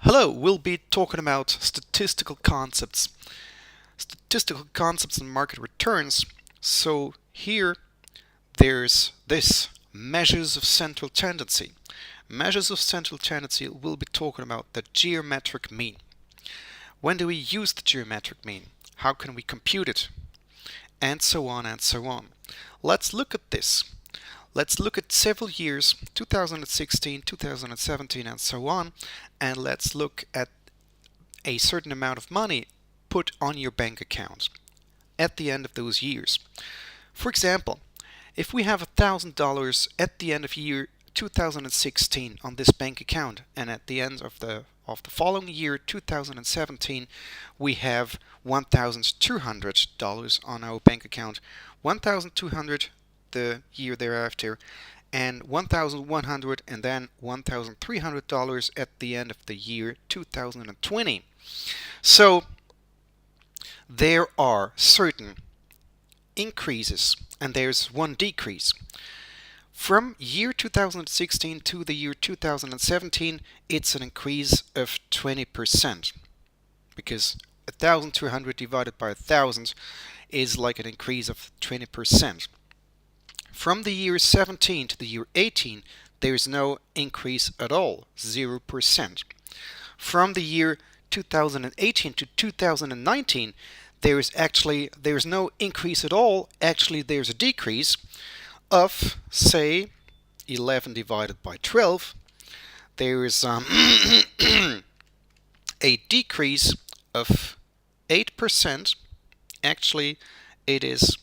Hello, we'll be talking about statistical concepts. Statistical concepts and market returns. So here there's this measures of central tendency. Measures of central tendency, we'll be talking about the geometric mean. When do we use the geometric mean? How can we compute it? And so on and so on. Let's look at this. Let's look at several years, 2016, 2017, and so on, and let's look at a certain amount of money put on your bank account at the end of those years. For example, if we have $1,000 at the end of year 2016 on this bank account, and at the end of the following year, 2017, we have $1,200 on our bank account, 1,200 the year thereafter, and $1,100 and then $1,300 at the end of the year 2020. So there are certain increases and there's one decrease. From year 2016 to the year 2017, it's an increase of 20%, because 1,200 divided by 1,000 is like an increase of 20%. From the year 17 to the year 18, there's no increase at all, 0%. From the year 2018 to 2019, there's no increase at all. Actually, there's a decrease of, say, 11 divided by 12. There's a decrease of 8%. Actually, it is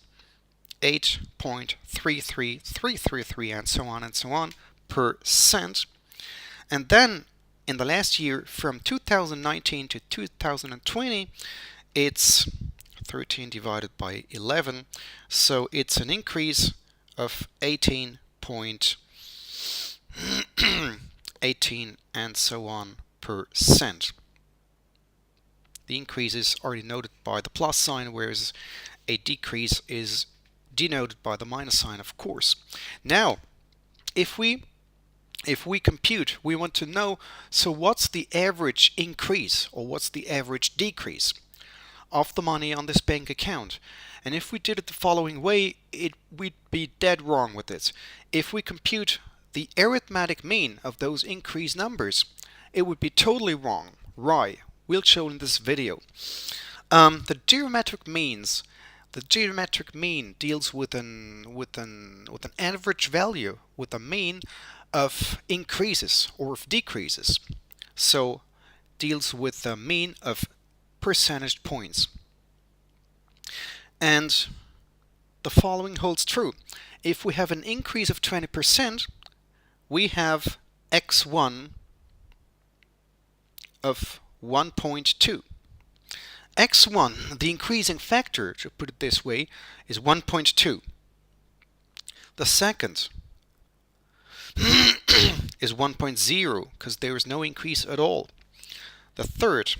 8.33333 and so on percent. And then in the last year, from 2019 to 2020, it's 13 divided by 11, so it's an increase of 18 and so on percent. The increase is already noted by the plus sign, whereas a decrease is denoted by the minus sign, of course. Now, if we compute, we want to know, so what's the average increase or what's the average decrease of the money on this bank account? And if we did it the following way, we'd be dead wrong with it. If we compute the arithmetic mean of those increased numbers, it would be totally wrong. Why? We'll show in this video. The geometric mean deals with an average value, with a mean of increases or of decreases. So deals with the mean of percentage points. And the following holds true. If we have an increase of 20%, we have x1 of 1.2. x1, the increasing factor, to put it this way, is 1.2. The second is 1.0, because there is no increase at all. The third,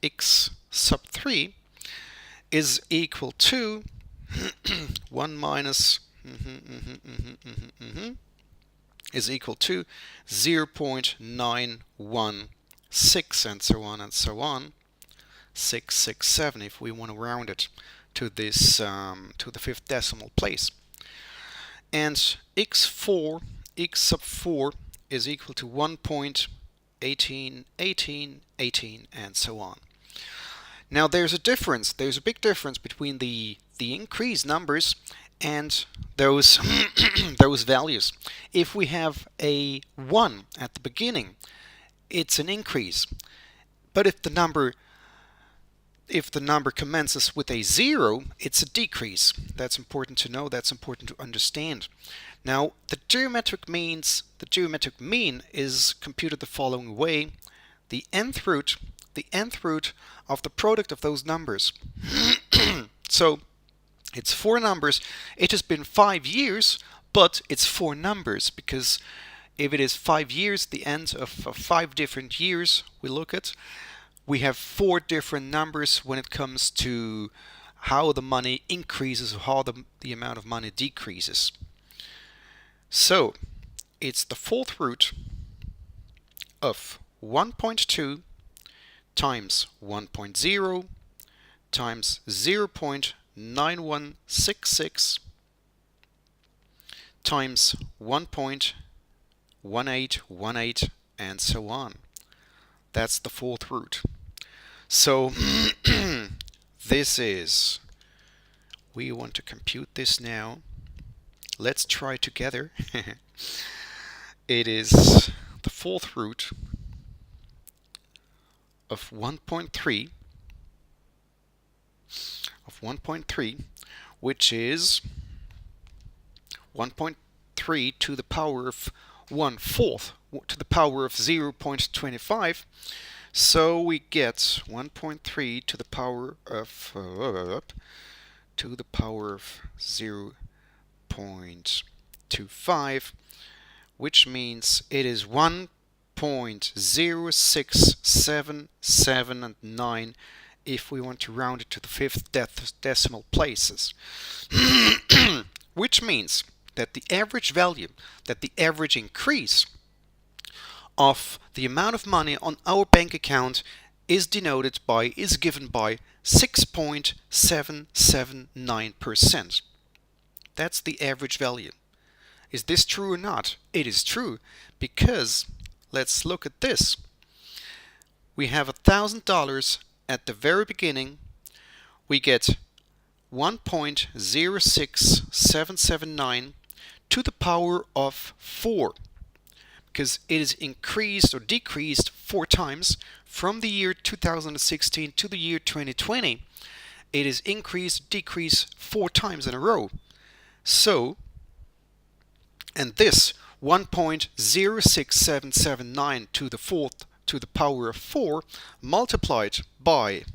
x sub 3, is equal to 1 minus is equal to 0.916 and so on and so on. 667 if we want to round it to this to the fifth decimal place. And x sub 4 is equal to 1.18 and so on. Now there's a big difference between the increased numbers and those those values. If we have a 1 at the beginning, it's an increase. But if the number commences with a 0, it's a decrease. That's important to know, that's important to understand. Now, the geometric mean is computed the following way. The nth root of the product of those numbers. So, it's 4 numbers. It has been 5 years, but it's 4 numbers, because if it is 5 years, the end of 5 different years we look at, we have 4 different numbers when it comes to how the money increases or how the amount of money decreases. So it's the 4th root of 1.2 times 1.0 times 0.9166 times 1.1818 and so on. That's the fourth root. So this is, we want to compute this now. Let's try together. It is the fourth root of 1.3 which is 1.3 to the power of 1/4 to the power of 0.25. So we get 1.3 to the power of 0.25, which means it is 1.067779 if we want to round it to the fifth decimal places. Which means that the average value, that the average increase of the amount of money on our bank account is given by 6.779%. That's the average value. Is this true or not? It is true, because let's look at this. We have $1,000 at the very beginning. We get 1.06779 to the power of 4, because it is increased or decreased 4 times from the year 2016 to the year 2020. It is increased, decreased 4 times in a row. So, and this 1.06779 to the power of 4 multiplied by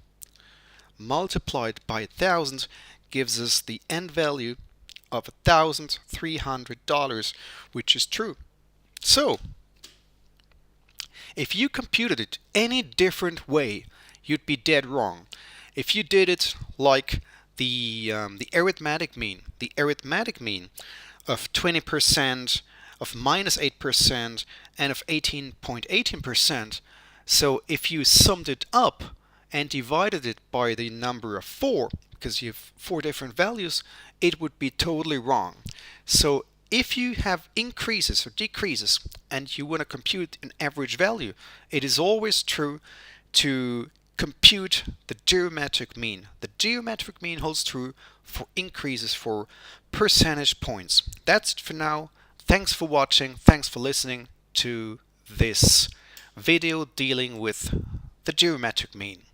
1,000 gives us the end value of $1,300, which is true. So, if you computed it any different way, you'd be dead wrong. If you did it like the arithmetic mean of 20%, of -8%, and of 18.18%. So if you summed it up and divided it by the number of 4, because you have 4 different values, it would be totally wrong. So if you have increases or decreases and you want to compute an average value, it is always true to compute the geometric mean. The geometric mean holds true for increases, for percentage points. That's it for now. Thanks for watching. Thanks for listening to this video dealing with the geometric mean.